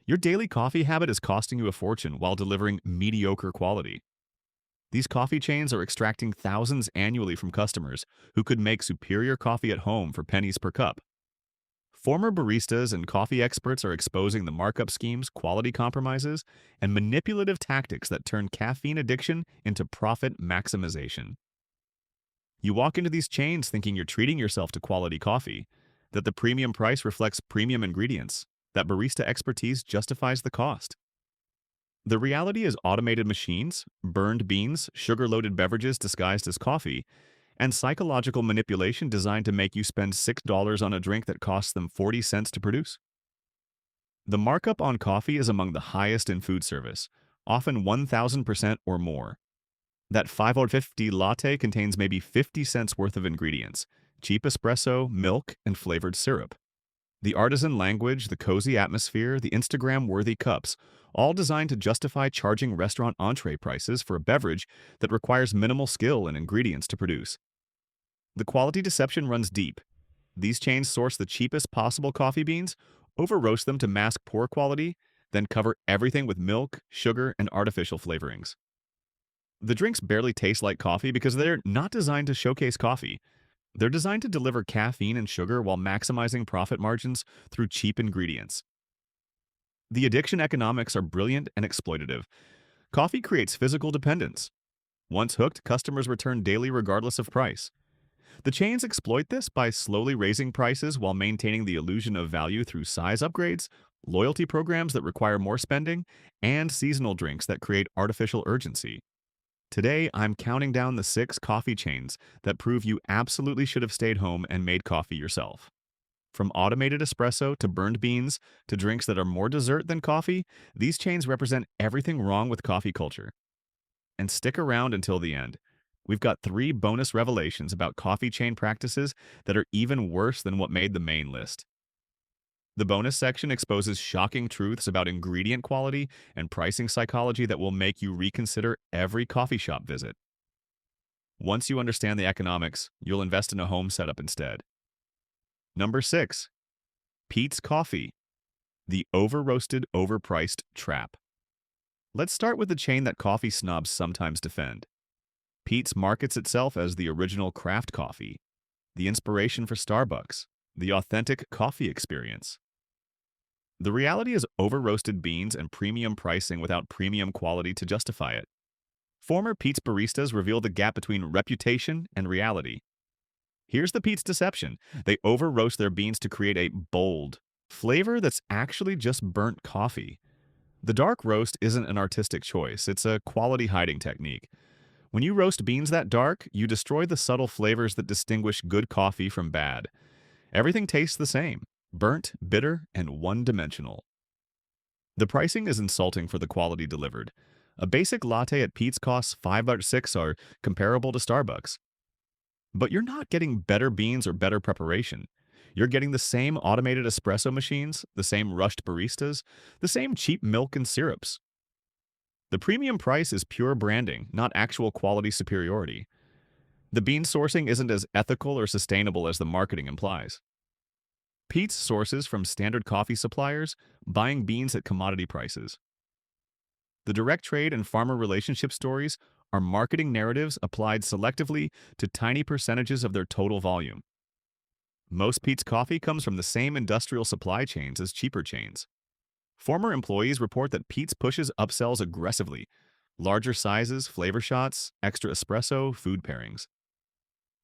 Your daily coffee habit is costing you a fortune while delivering mediocre quality. These coffee chains are extracting thousands annually from customers who could make superior coffee at home for pennies per cup. Former baristas and coffee experts are exposing the markup schemes, quality compromises, and manipulative tactics that turn caffeine addiction into profit maximization. You walk into these chains thinking you're treating yourself to quality coffee, that the premium price reflects premium ingredients, that barista expertise justifies the cost. The reality is automated machines, burned beans, sugar-loaded beverages disguised as coffee, and psychological manipulation designed to make you spend $6 on a drink that costs them 40 cents to produce. The markup on coffee is among the highest in food service, often 1,000% or more. That 550 latte contains maybe 50 cents worth of ingredients, cheap espresso, milk, and flavored syrup. The artisan language, the cozy atmosphere, the Instagram-worthy cups, all designed to justify charging restaurant entree prices for a beverage that requires minimal skill and ingredients to produce. The quality deception runs deep. These chains source the cheapest possible coffee beans, over-roast them to mask poor quality, then cover everything with milk, sugar, and artificial flavorings. The drinks barely taste like coffee because they're not designed to showcase coffee. They're designed to deliver caffeine and sugar while maximizing profit margins through cheap ingredients. The addiction economics are brilliant and exploitative. Coffee creates physical dependence. Once hooked, customers return daily regardless of price. The chains exploit this by slowly raising prices while maintaining the illusion of value through size upgrades, loyalty programs that require more spending, and seasonal drinks that create artificial urgency. Today, I'm counting down the 6 coffee chains that prove you absolutely should have stayed home and made coffee yourself. From automated espresso to burned beans to drinks that are more dessert than coffee, these chains represent everything wrong with coffee culture. And stick around until the end. We've got 3 bonus revelations about coffee chain practices that are even worse than what made the main list. The bonus section exposes shocking truths about ingredient quality and pricing psychology that will make you reconsider every coffee shop visit. Once you understand the economics, you'll invest in a home setup instead. Number 6. Peet's Coffee. The over-roasted, overpriced trap. Let's start with the chain that coffee snobs sometimes defend. Peet's markets itself as the original craft coffee, the inspiration for Starbucks, the authentic coffee experience. The reality is over-roasted beans and premium pricing without premium quality to justify it. Former Peet's baristas reveal the gap between reputation and reality. Here's the Peet's deception. They over-roast their beans to create a bold flavor that's actually just burnt coffee. The dark roast isn't an artistic choice, it's a quality hiding technique. When you roast beans that dark, you destroy the subtle flavors that distinguish good coffee from bad. Everything tastes the same. Burnt, bitter, and one-dimensional. The pricing is insulting for the quality delivered. A basic latte at Peet's costs $5.06 are comparable to Starbucks. But you're not getting better beans or better preparation. You're getting the same automated espresso machines, the same rushed baristas, the same cheap milk and syrups. The premium price is pure branding, not actual quality superiority. The bean sourcing isn't as ethical or sustainable as the marketing implies. Peet's sources from standard coffee suppliers, buying beans at commodity prices. The direct trade and farmer relationship stories are marketing narratives applied selectively to tiny percentages of their total volume. Most Peet's coffee comes from the same industrial supply chains as cheaper chains. Former employees report that Peet's pushes upsells aggressively, larger sizes, flavor shots, extra espresso, food pairings.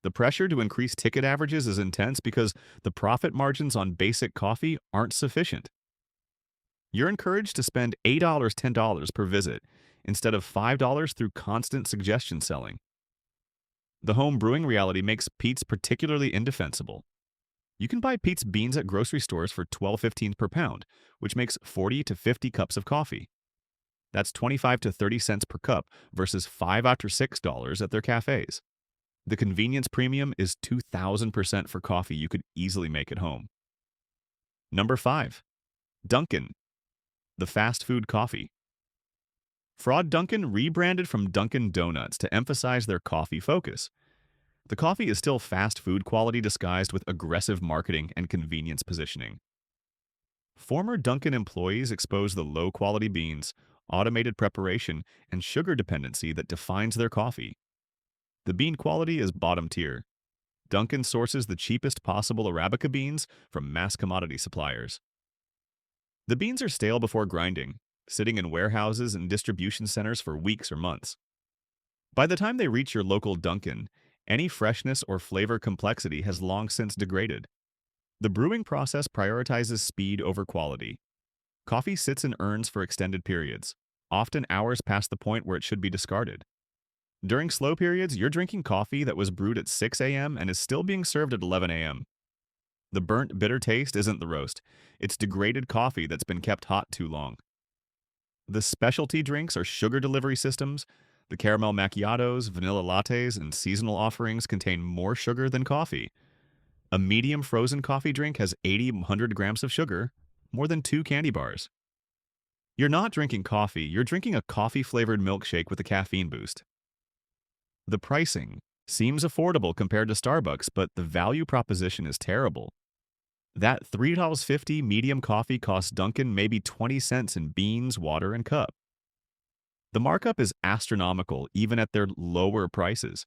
The pressure to increase ticket averages is intense because the profit margins on basic coffee aren't sufficient. You're encouraged to spend $8, $10 per visit instead of $5 through constant suggestion selling. The home brewing reality makes Peet's particularly indefensible. You can buy Peet's beans at grocery stores for $12.15 per pound, which makes 40 to 50 cups of coffee. That's 25 to 30 cents per cup versus $5 after $6 at their cafes. The convenience premium is 2,000% for coffee you could easily make at home. Number 5. Dunkin. The fast food coffee. Fraud Dunkin rebranded from Dunkin' Donuts to emphasize their coffee focus. The coffee is still fast food quality disguised with aggressive marketing and convenience positioning. Former Dunkin' employees expose the low-quality beans, automated preparation, and sugar dependency that defines their coffee. The bean quality is bottom tier. Dunkin' sources the cheapest possible Arabica beans from mass commodity suppliers. The beans are stale before grinding, sitting in warehouses and distribution centers for weeks or months. By the time they reach your local Dunkin', any freshness or flavor complexity has long since degraded. The brewing process prioritizes speed over quality. Coffee sits in urns for extended periods, often hours past the point where it should be discarded. During slow periods, you're drinking coffee that was brewed at 6 a.m. and is still being served at 11 a.m. The burnt, bitter taste isn't the roast. It's degraded coffee that's been kept hot too long. The specialty drinks are sugar delivery systems. The caramel macchiatos, vanilla lattes, and seasonal offerings contain more sugar than coffee. A medium frozen coffee drink has 80-100 grams of sugar, more than 2 candy bars. You're not drinking coffee, you're drinking a coffee-flavored milkshake with a caffeine boost. The pricing seems affordable compared to Starbucks, but the value proposition is terrible. That $3.50 medium coffee costs Dunkin' maybe 20 cents in beans, water, and cup. The markup is astronomical even at their lower prices.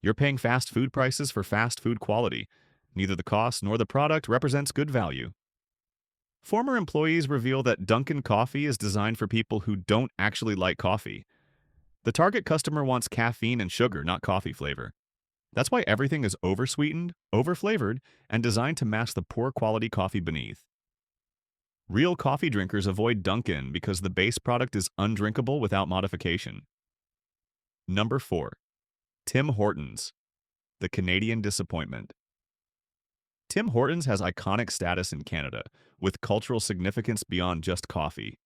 You're paying fast food prices for fast food quality. Neither the cost nor the product represents good value. Former employees reveal that Dunkin' coffee is designed for people who don't actually like coffee. The target customer wants caffeine and sugar, not coffee flavor. That's why everything is oversweetened, overflavored, and designed to mask the poor quality coffee beneath. Real coffee drinkers avoid Dunkin' because the base product is undrinkable without modification. Number 4. Tim Hortons, the Canadian disappointment. Tim Hortons has iconic status in Canada, with cultural significance beyond just coffee.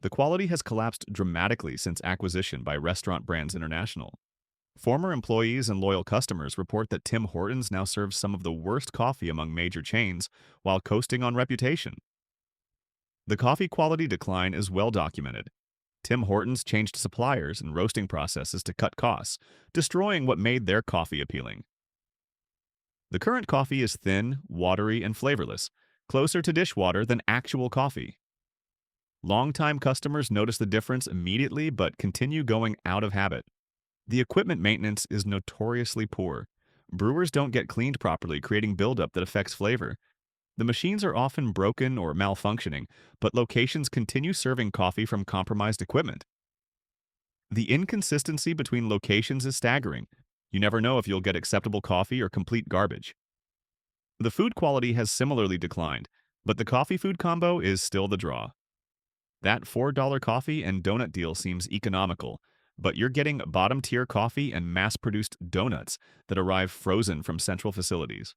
The quality has collapsed dramatically since acquisition by Restaurant Brands International. Former employees and loyal customers report that Tim Hortons now serves some of the worst coffee among major chains while coasting on reputation. The coffee quality decline is well documented. Tim Hortons changed suppliers and roasting processes to cut costs, destroying what made their coffee appealing. The current coffee is thin, watery, and flavorless, closer to dishwater than actual coffee. Longtime customers notice the difference immediately but continue going out of habit. The equipment maintenance is notoriously poor. Brewers don't get cleaned properly, creating buildup that affects flavor. The machines are often broken or malfunctioning, but locations continue serving coffee from compromised equipment. The inconsistency between locations is staggering. You never know if you'll get acceptable coffee or complete garbage. The food quality has similarly declined, but the coffee-food combo is still the draw. That $4 coffee and donut deal seems economical, but you're getting bottom-tier coffee and mass-produced donuts that arrive frozen from central facilities.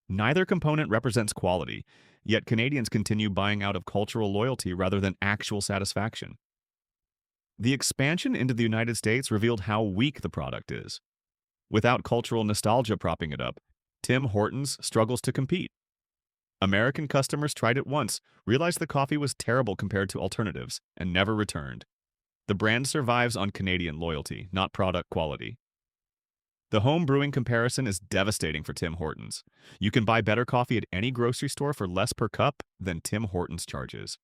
Neither component represents quality, yet Canadians continue buying out of cultural loyalty rather than actual satisfaction. The expansion into the United States revealed how weak the product is. Without cultural nostalgia propping it up, Tim Hortons struggles to compete. American customers tried it once, realized the coffee was terrible compared to alternatives, and never returned. The brand survives on Canadian loyalty, not product quality. The home brewing comparison is devastating for Tim Hortons. You can buy better coffee at any grocery store for less per cup than Tim Hortons charges.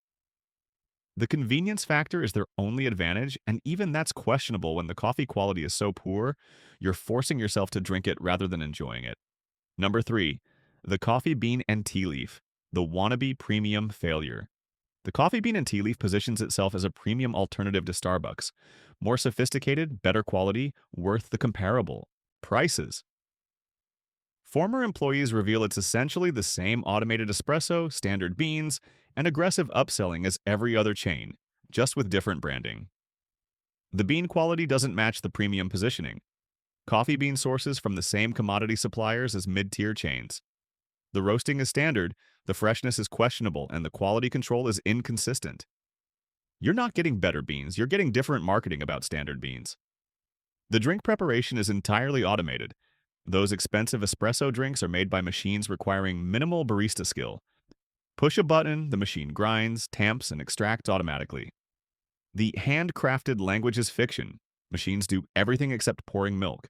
The convenience factor is their only advantage, and even that's questionable when the coffee quality is so poor, you're forcing yourself to drink it rather than enjoying it. Number 3. The coffee bean and tea leaf, the wannabe premium failure. The coffee bean and tea leaf positions itself as a premium alternative to Starbucks. More sophisticated, better quality, worth the comparable. Prices. Former employees reveal it's essentially the same automated espresso, standard beans, and aggressive upselling as every other chain, just with different branding. The bean quality doesn't match the premium positioning. Coffee bean sources from the same commodity suppliers as mid-tier chains. The roasting is standard, the freshness is questionable, and the quality control is inconsistent. You're not getting better beans, you're getting different marketing about standard beans. The drink preparation is entirely automated. Those expensive espresso drinks are made by machines requiring minimal barista skill. Push a button, the machine grinds, tamps, and extracts automatically. The handcrafted language is fiction. Machines do everything except pouring milk.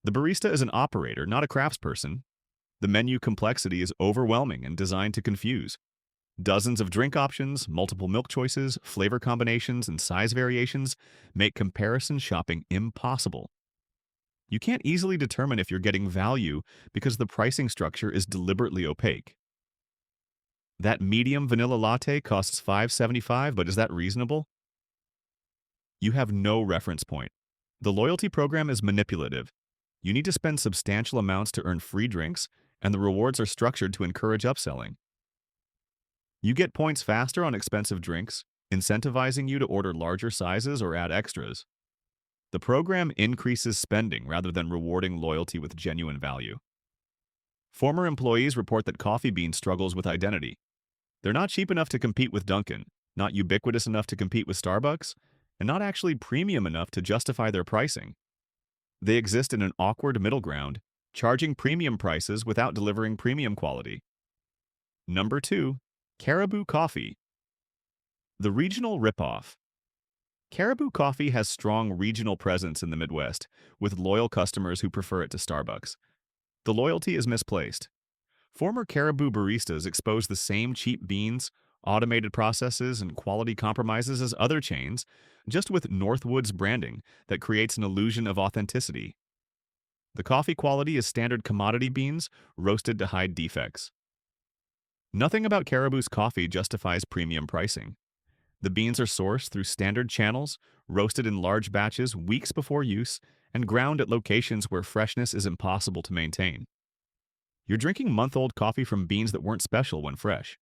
The barista is an operator, not a craftsperson. The menu complexity is overwhelming and designed to confuse. Dozens of drink options, multiple milk choices, flavor combinations, and size variations make comparison shopping impossible. You can't easily determine if you're getting value because the pricing structure is deliberately opaque. That medium vanilla latte costs $5.75, but is that reasonable? You have no reference point. The loyalty program is manipulative. You need to spend substantial amounts to earn free drinks, and the rewards are structured to encourage upselling. You get points faster on expensive drinks, incentivizing you to order larger sizes or add extras. The program increases spending rather than rewarding loyalty with genuine value. Former employees report that Coffee Bean struggles with identity. They're not cheap enough to compete with Dunkin, not ubiquitous enough to compete with Starbucks, and not actually premium enough to justify their pricing. They exist in an awkward middle ground, charging premium prices without delivering premium quality. Number 2. Caribou Coffee. The regional ripoff. Caribou Coffee has strong regional presence in the Midwest, with loyal customers who prefer it to Starbucks. The loyalty is misplaced. Former Caribou baristas expose the same cheap beans, automated processes, and quality compromises as other chains, just with Northwood's branding that creates an illusion of authenticity. The coffee quality is standard commodity beans, roasted to hide defects. Nothing about Caribou's coffee justifies premium pricing. The beans are sourced through standard channels, roasted in large batches weeks before use, and ground at locations where freshness is impossible to maintain. You're drinking month-old coffee from beans that weren't special when fresh.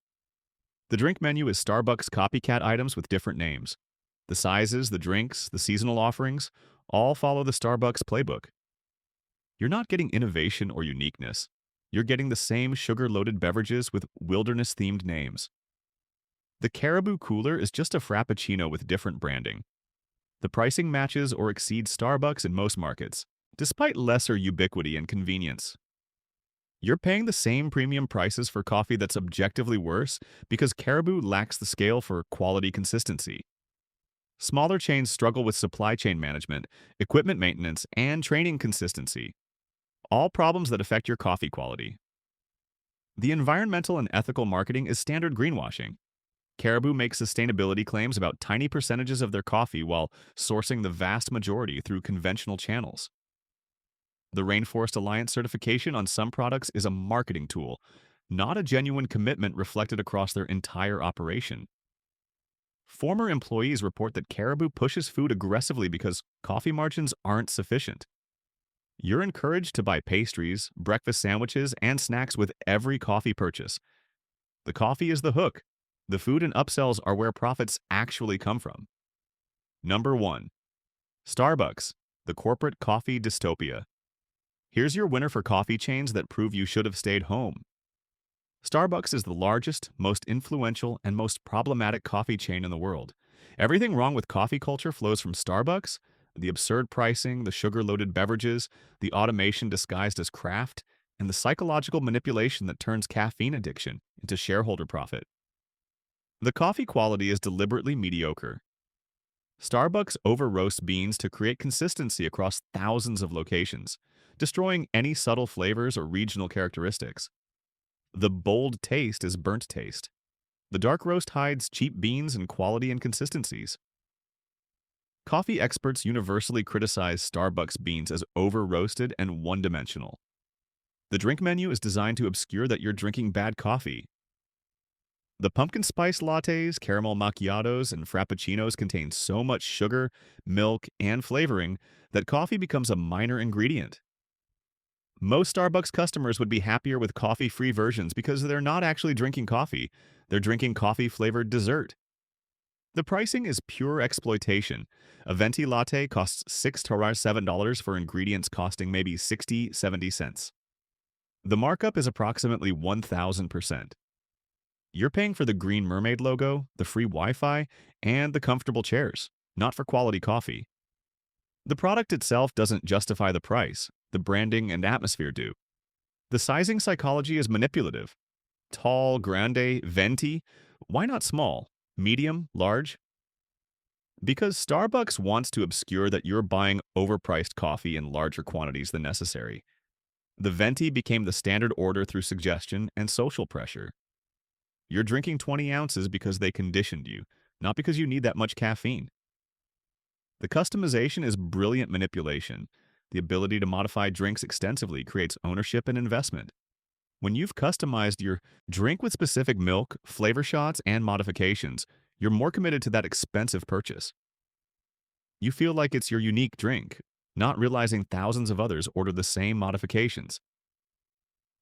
The drink menu is Starbucks copycat items with different names. The sizes, the drinks, the seasonal offerings, all follow the Starbucks playbook. You're not getting innovation or uniqueness. You're getting the same sugar-loaded beverages with wilderness-themed names. The Caribou Cooler is just a frappuccino with different branding. The pricing matches or exceeds Starbucks in most markets, despite lesser ubiquity and convenience. You're paying the same premium prices for coffee that's objectively worse because Caribou lacks the scale for quality consistency. Smaller chains struggle with supply chain management, equipment maintenance, and training consistency, all problems that affect your coffee quality. The environmental and ethical marketing is standard greenwashing. Caribou makes sustainability claims about tiny percentages of their coffee while sourcing the vast majority through conventional channels. The Rainforest Alliance certification on some products is a marketing tool, not a genuine commitment reflected across their entire operation. Former employees report that Caribou pushes food aggressively because coffee margins aren't sufficient. You're encouraged to buy pastries, breakfast sandwiches, and snacks with every coffee purchase. The coffee is the hook. The food and upsells are where profits actually come from. Number 1. Starbucks, the corporate coffee dystopia. Here's your winner for coffee chains that prove you should have stayed home. Starbucks is the largest, most influential, and most problematic coffee chain in the world. Everything wrong with coffee culture flows from Starbucks: the absurd pricing, the sugar-loaded beverages, the automation disguised as craft, and the psychological manipulation that turns caffeine addiction into shareholder profit. The coffee quality is deliberately mediocre. Starbucks over-roasts beans to create consistency across thousands of locations, destroying any subtle flavors or regional characteristics. The bold taste is burnt taste. The dark roast hides cheap beans and quality inconsistencies. Coffee experts universally criticize Starbucks beans as over-roasted and one-dimensional. The drink menu is designed to obscure that you're drinking bad coffee. The pumpkin spice lattes, caramel macchiatos, and frappuccinos contain so much sugar, milk, and flavoring that coffee becomes a minor ingredient. Most Starbucks customers would be happier with coffee-free versions because they're not actually drinking coffee, they're drinking coffee-flavored dessert. The pricing is pure exploitation. A venti latte costs $6 to $7 for ingredients costing maybe 60-70 cents. The markup is approximately 1,000%. You're paying for the green mermaid logo, the free Wi-Fi, and the comfortable chairs, not for quality coffee. The product itself doesn't justify the price. The branding and atmosphere do. The sizing psychology is manipulative. Tall, grande, venti. Why not small, medium, large? Because Starbucks wants to obscure that you're buying overpriced coffee in larger quantities than necessary. The venti became the standard order through suggestion and social pressure. You're drinking 20 ounces because they conditioned you, not because you need that much caffeine. The customization is brilliant manipulation. The ability to modify drinks extensively creates ownership and investment. When you've customized your drink with specific milk, flavor shots, and modifications, you're more committed to that expensive purchase. You feel like it's your unique drink, not realizing thousands of others order the same modifications.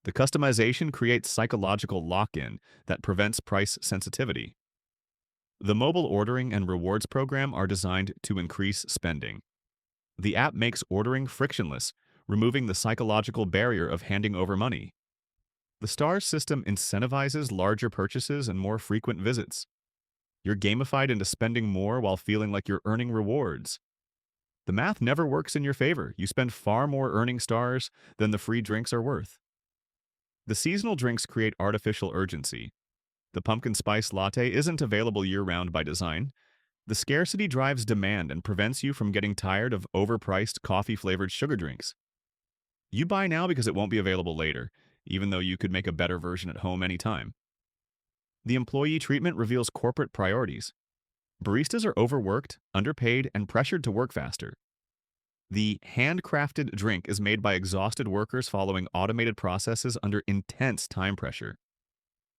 The customization creates psychological lock-in that prevents price sensitivity. The mobile ordering and rewards program are designed to increase spending. The app makes ordering frictionless, removing the psychological barrier of handing over money. The STARS system incentivizes larger purchases and more frequent visits. You're gamified into spending more while feeling like you're earning rewards. The math never works in your favor. You spend far more earning stars than the free drinks are worth. The seasonal drinks create artificial urgency. The pumpkin spice latte isn't available year-round by design. The scarcity drives demand and prevents you from getting tired of overpriced coffee-flavored sugar drinks. You buy now because it won't be available later, even though you could make a better version at home anytime. The employee treatment reveals corporate priorities. Baristas are overworked, underpaid, and pressured to work faster. The handcrafted drink is made by exhausted workers following automated processes under intense time pressure.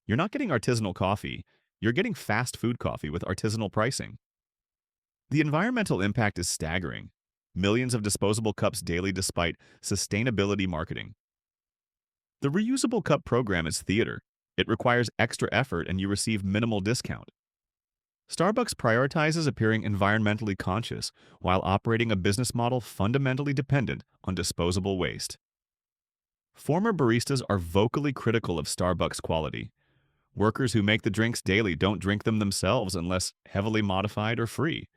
You're not getting artisanal coffee, you're getting fast food coffee with artisanal pricing. The environmental impact is staggering. Millions of disposable cups daily despite sustainability marketing. The reusable cup program is theater. It requires extra effort and you receive minimal discount. Starbucks prioritizes appearing environmentally conscious while operating a business model fundamentally dependent on disposable waste. Former baristas are vocally critical of Starbucks quality. Workers who make the drinks daily don't drink them themselves unless heavily modified or free.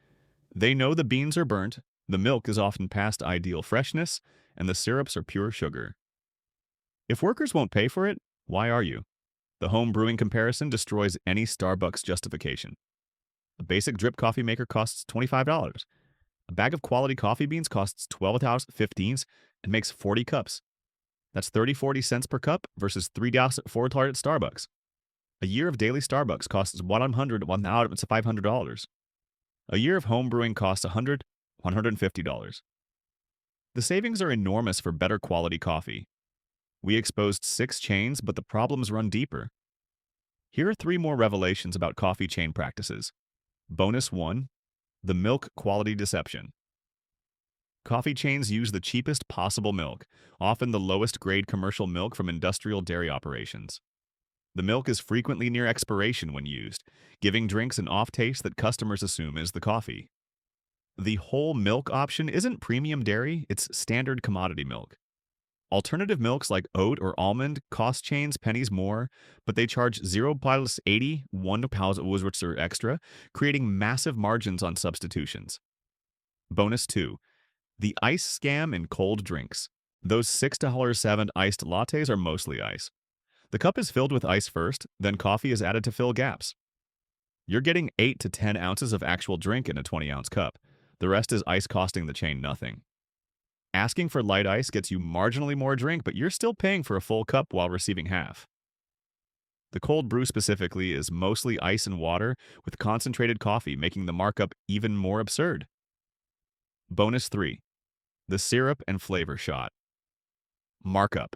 They know the beans are burnt, the milk is often past ideal freshness, and the syrups are pure sugar. If workers won't pay for it, why are you? The home brewing comparison destroys any Starbucks justification. A basic drip coffee maker costs $25. A bag of quality coffee beans costs $12.15 and makes 40 cups. That's 40 cents per cup versus $3 for at Starbucks. A year of daily Starbucks costs $1,500. A year of home brewing costs $150. The savings are enormous for better quality coffee. We exposed 6 chains, but the problems run deeper. Here are 3 more revelations about coffee chain practices. Bonus 1. The milk quality deception. Coffee chains use the cheapest possible milk, often the lowest grade commercial milk from industrial dairy operations. The milk is frequently near expiration when used, giving drinks an off-taste that customers assume is the coffee. The whole milk option isn't premium dairy, it's standard commodity milk. Alternative milks like oat or almond cost chains pennies more, but they charge 0.80 £1 extra, creating massive margins on substitutions. Bonus 2. The ice scam in cold drinks. Those $6.07 iced lattes are mostly ice. The cup is filled with ice first, then coffee is added to fill gaps. You're getting 8 to 10 ounces of actual drink in a 20-ounce cup. The rest is ice costing the chain nothing. Asking for light ice gets you marginally more drink, but you're still paying for a full cup while receiving half. The cold brew specifically is mostly ice and water with concentrated coffee, making the markup even more absurd. Bonus 3. The syrup and flavor shot. Markup.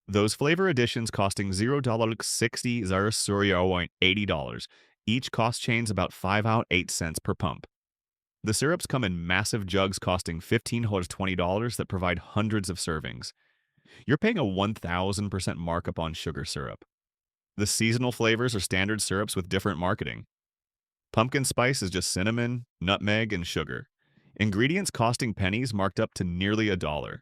Those flavor additions costing $0.60 $80. Each cost chains about 5 out 8 cents per pump. The syrups come in massive jugs costing $15-20 that provide hundreds of servings. You're paying a 1,000% markup on sugar syrup. The seasonal flavors are standard syrups with different marketing. Pumpkin spice is just cinnamon, nutmeg, and sugar. Ingredients costing pennies marked up to nearly $1.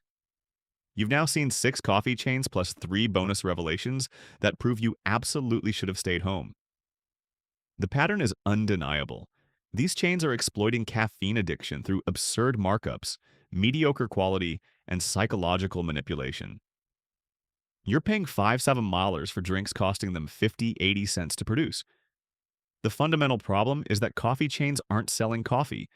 You've now seen 6 coffee chains plus 3 bonus revelations that prove you absolutely should have stayed home. The pattern is undeniable. These chains are exploiting caffeine addiction through absurd markups, mediocre quality, and psychological manipulation. You're paying 5-7 milers for drinks costing them 50-80 cents to produce. The fundamental problem is that coffee chains aren't selling coffee.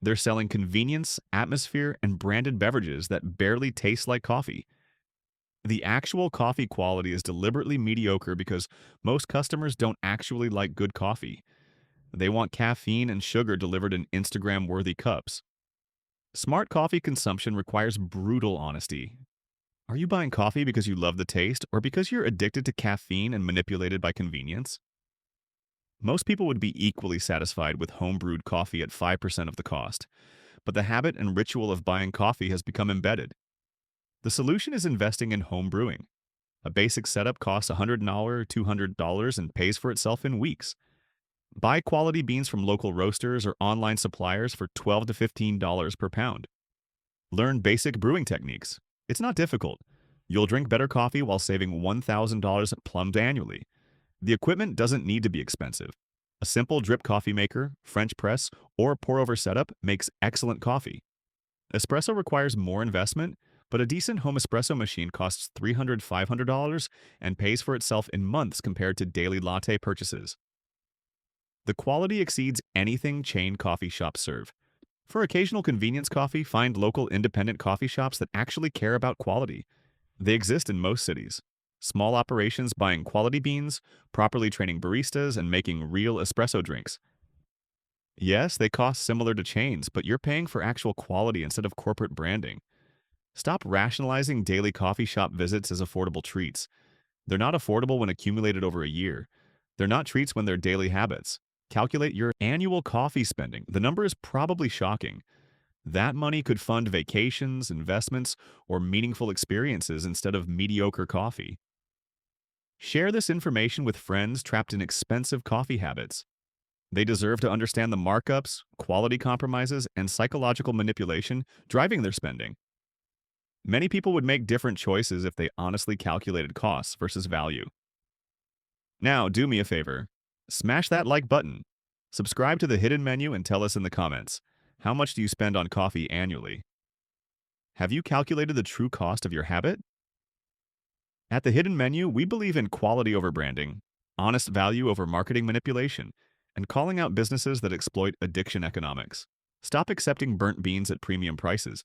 They're selling convenience, atmosphere, and branded beverages that barely taste like coffee. The actual coffee quality is deliberately mediocre because most customers don't actually like good coffee. They want caffeine and sugar delivered in Instagram worthy cups. Smart coffee consumption requires brutal honesty. Are you buying coffee because you love the taste or because you're addicted to caffeine and manipulated by convenience? Most people would be equally satisfied with home brewed coffee at 5% of the cost, but the habit and ritual of buying coffee has become embedded. The solution is investing in home brewing. A basic setup costs $100 or $200 and pays for itself in weeks. Buy quality beans from local roasters or online suppliers for $12 to $15 per pound. Learn basic brewing techniques. It's not difficult. You'll drink better coffee while saving $1,000 plumbed annually. The equipment doesn't need to be expensive. A simple drip coffee maker, French press, or pour-over setup makes excellent coffee. Espresso requires more investment, but a decent home espresso machine costs $300 to $500 and pays for itself in months compared to daily latte purchases. The quality exceeds anything chain coffee shops serve. For occasional convenience coffee, find local independent coffee shops that actually care about quality. They exist in most cities. Small operations buying quality beans, properly training baristas, and making real espresso drinks. Yes, they cost similar to chains, but you're paying for actual quality instead of corporate branding. Stop rationalizing daily coffee shop visits as affordable treats. They're not affordable when accumulated over a year. They're not treats when they're daily habits. Calculate your annual coffee spending. The number is probably shocking. That money could fund vacations, investments, or meaningful experiences instead of mediocre coffee. Share this information with friends trapped in expensive coffee habits. They deserve to understand the markups, quality compromises, and psychological manipulation driving their spending. Many people would make different choices if they honestly calculated costs versus value. Now, do me a favor. Smash that like button. Subscribe to the hidden menu and tell us in the comments, how much do you spend on coffee annually? Have you calculated the true cost of your habit? At the hidden menu, we believe in quality over branding, honest value over marketing manipulation, and calling out businesses that exploit addiction economics. Stop accepting burnt beans at premium prices.